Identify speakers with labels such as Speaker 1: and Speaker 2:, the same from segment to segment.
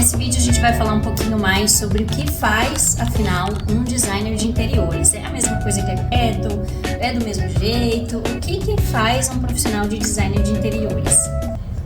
Speaker 1: Nesse vídeo a gente vai falar um pouquinho mais sobre o que faz, afinal, um designer de interiores. É a mesma coisa que arquiteto? É do mesmo jeito? O que faz um profissional de designer de interiores?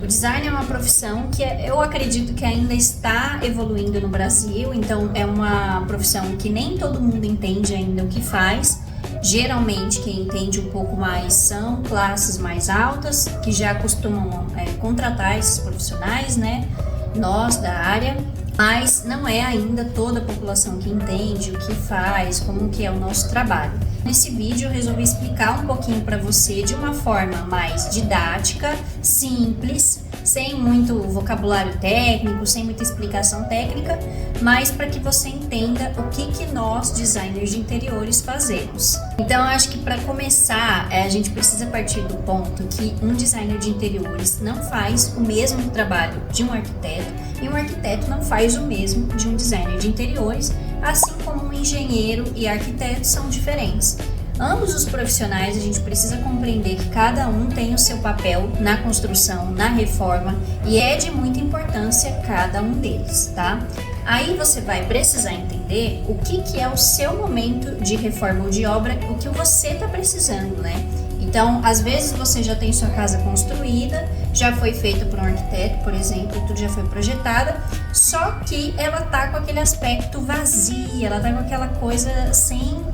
Speaker 1: O design é uma profissão que eu acredito que ainda está evoluindo no Brasil, então é uma profissão que nem todo mundo entende ainda o que faz. Geralmente quem entende um pouco mais são classes mais altas, que já costumam contratar esses profissionais, né? Nós da área, mas não é ainda toda a população que entende o que faz, como que é o nosso trabalho. Nesse vídeo eu resolvi explicar um pouquinho para você de uma forma mais didática, simples, sem muito vocabulário técnico, sem muita explicação técnica, mas para que você entenda o que nós, designers de interiores, fazemos. Então eu acho que para começar, a gente precisa partir do ponto que um designer de interiores não faz o mesmo trabalho de um arquiteto e um arquiteto não faz o mesmo de um designer de interiores, assim como um engenheiro e arquiteto são diferentes. Ambos os profissionais, a gente precisa compreender que cada um tem o seu papel na construção, na reforma, e é de muita importância cada um deles, tá? Aí você vai precisar entender o que é o seu momento de reforma ou de obra, o que você está precisando, né? Então, às vezes você já tem sua casa construída, já foi feita por um arquiteto, por exemplo, tudo já foi projetada, só que ela tá com aquele aspecto vazio, ela tá com aquela coisa sem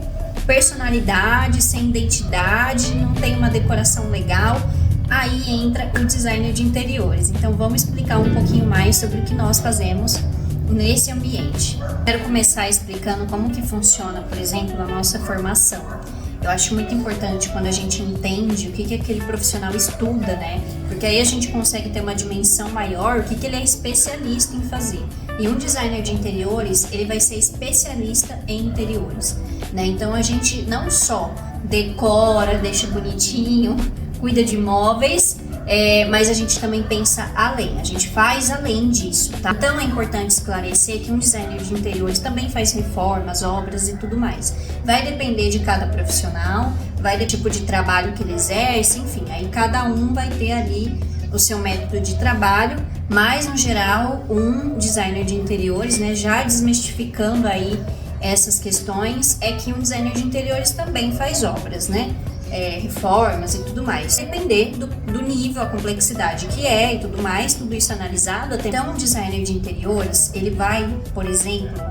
Speaker 1: personalidade, sem identidade, não tem uma decoração legal. Aí entra o designer de interiores. Então vamos explicar um pouquinho mais sobre o que nós fazemos nesse ambiente. Quero começar explicando como que funciona, por exemplo, a nossa formação. Eu acho muito importante quando a gente entende o que aquele profissional estuda, né? Porque aí a gente consegue ter uma dimensão maior, o que ele é especialista em fazer. E um designer de interiores, ele vai ser especialista em interiores, né? Então a gente não só decora, deixa bonitinho, cuida de móveis, mas a gente também pensa além, a gente faz além disso, tá? Então é importante esclarecer que um designer de interiores também faz reformas, obras e tudo mais. Vai depender de cada profissional, vai do tipo de trabalho que ele exerce, enfim, aí cada um vai ter ali o seu método de trabalho, mas no geral um designer de interiores, né, já desmistificando aí essas questões, é que um designer de interiores também faz obras, né? Reformas e tudo mais. Depender do nível, a complexidade que é e tudo mais, tudo isso analisado. Então, um designer de interiores, ele vai, por exemplo,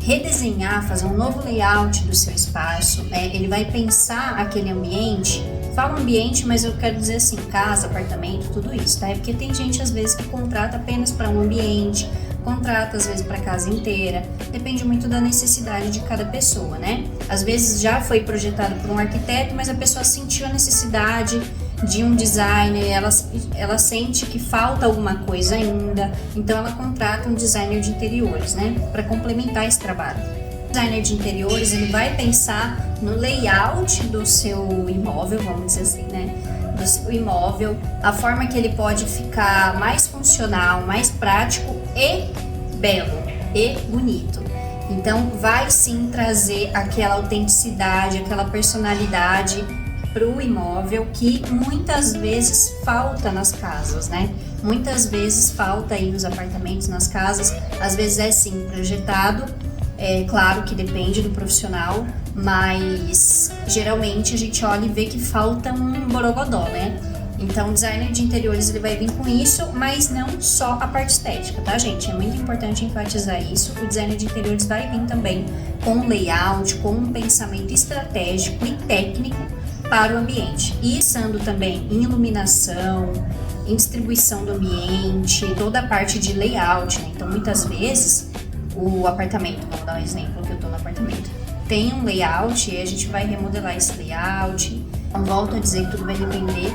Speaker 1: redesenhar, fazer um novo layout do seu espaço, ele vai pensar aquele ambiente. Falo ambiente, mas eu quero dizer assim, casa, apartamento, tudo isso, tá? Porque tem gente às vezes que contrata apenas para um ambiente, contrata às vezes para a casa inteira, depende muito da necessidade de cada pessoa, né? Às vezes já foi projetado por um arquiteto, mas a pessoa sentiu a necessidade de um designer, ela sente que falta alguma coisa ainda, então ela contrata um designer de interiores, né? Para complementar esse trabalho. O designer de interiores, ele vai pensar no layout do seu imóvel, vamos dizer assim, né? Do seu imóvel, a forma que ele pode ficar mais funcional, mais prático e belo e bonito. Então vai sim trazer aquela autenticidade, aquela personalidade para o imóvel que muitas vezes falta nas casas, né? Muitas vezes falta aí nos apartamentos, nas casas, às vezes é sim projetado. É claro que depende do profissional, mas geralmente a gente olha e vê que falta um borogodó, né? Então o designer de interiores, ele vai vir com isso, mas não só a parte estética, tá, gente? É muito importante enfatizar isso. O designer de interiores vai vir também com um layout, com um pensamento estratégico e técnico para o ambiente. E pensando também em iluminação, em distribuição do ambiente, toda a parte de layout, né? Então muitas vezes o apartamento, vamos dar um exemplo que eu tô no apartamento, tem um layout e a gente vai remodelar esse layout. Então, volto a dizer que tudo vai depender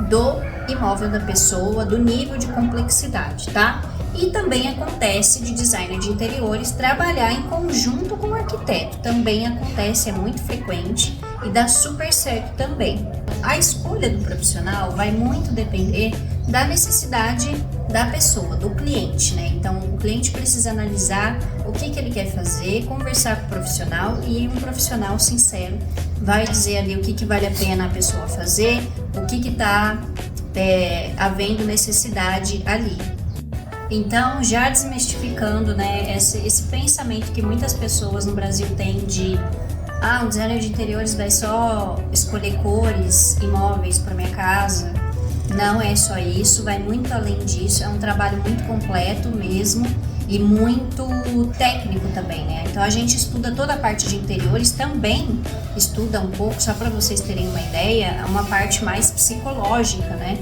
Speaker 1: do imóvel da pessoa, do nível de complexidade, tá? E também acontece de designer de interiores trabalhar em conjunto com o arquiteto. Também acontece, é muito frequente e dá super certo também. A escolha do profissional vai muito depender da necessidade da pessoa, do cliente, né? Então, o cliente precisa analisar o que ele quer fazer, conversar com o profissional e um profissional sincero vai dizer ali o que vale a pena a pessoa fazer, o que está havendo necessidade ali. Então, já desmistificando, né, esse pensamento que muitas pessoas no Brasil têm de um designer de interiores vai só escolher cores e móveis para minha casa. Não é só isso, vai muito além disso, é um trabalho muito completo mesmo e muito técnico também, né? Então a gente estuda toda a parte de interiores, também estuda um pouco, só para vocês terem uma ideia, uma parte mais psicológica, né?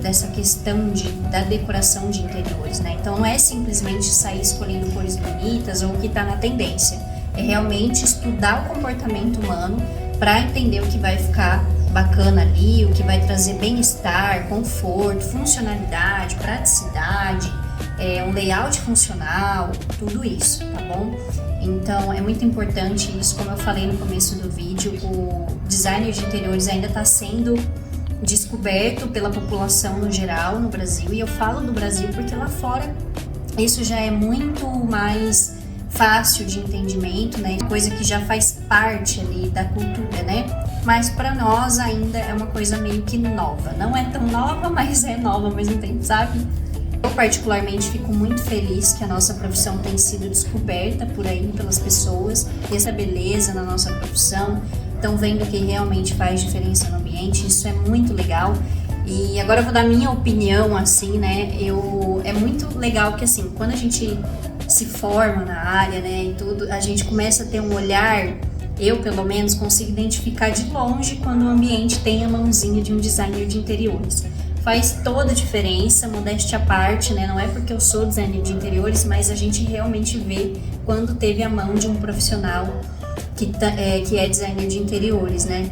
Speaker 1: Dessa questão da decoração de interiores, né? Então não é simplesmente sair escolhendo cores bonitas ou o que está na tendência, é realmente estudar o comportamento humano para entender o que vai ficar bacana ali, o que vai trazer bem-estar, conforto, funcionalidade, praticidade, um layout funcional, tudo isso, tá bom? Então é muito importante isso, como eu falei no começo do vídeo, o designer de interiores ainda está sendo descoberto pela população no geral no Brasil, e eu falo do Brasil porque lá fora isso já é muito mais fácil de entendimento, né? Coisa que já faz parte ali da cultura, né? Mas para nós ainda é uma coisa meio que nova. Não é tão nova, mas é nova ao mesmo tempo, sabe? Eu particularmente fico muito feliz que a nossa profissão tem sido descoberta por aí pelas pessoas, e essa beleza na nossa profissão, estão vendo que realmente faz diferença no ambiente, isso é muito legal. E agora eu vou dar minha opinião, assim, né? É muito legal que, assim, quando a gente se forma na área, né, e tudo, a gente começa a ter um olhar, eu pelo menos consigo identificar de longe quando o ambiente tem a mãozinha de um designer de interiores. Faz toda a diferença, modéstia à parte, né? Não é porque eu sou designer de interiores, mas a gente realmente vê quando teve a mão de um profissional que é designer de interiores, né?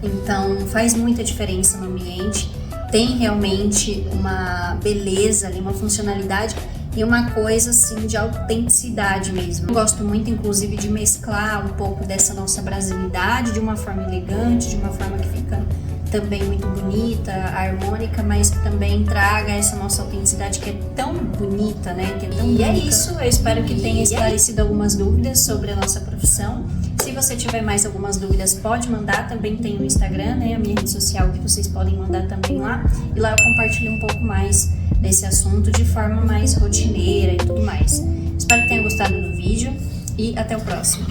Speaker 1: Então faz muita diferença no ambiente, tem realmente uma beleza ali, uma funcionalidade e uma coisa assim de autenticidade mesmo. Eu gosto muito, inclusive, de mesclar um pouco dessa nossa brasilidade de uma forma elegante, de uma forma que fica também muito bonita, harmônica, mas que também traga essa nossa autenticidade que é tão bonita, né? Que é tão única. É isso, eu espero que tenha esclarecido algumas dúvidas sobre a nossa profissão. Se você tiver mais algumas dúvidas, pode mandar, também tem o Instagram, né? A minha rede social que vocês podem mandar também lá. E lá eu compartilho um pouco mais desse assunto de forma mais rotineira e tudo mais. Espero que tenham gostado do vídeo e até o próximo.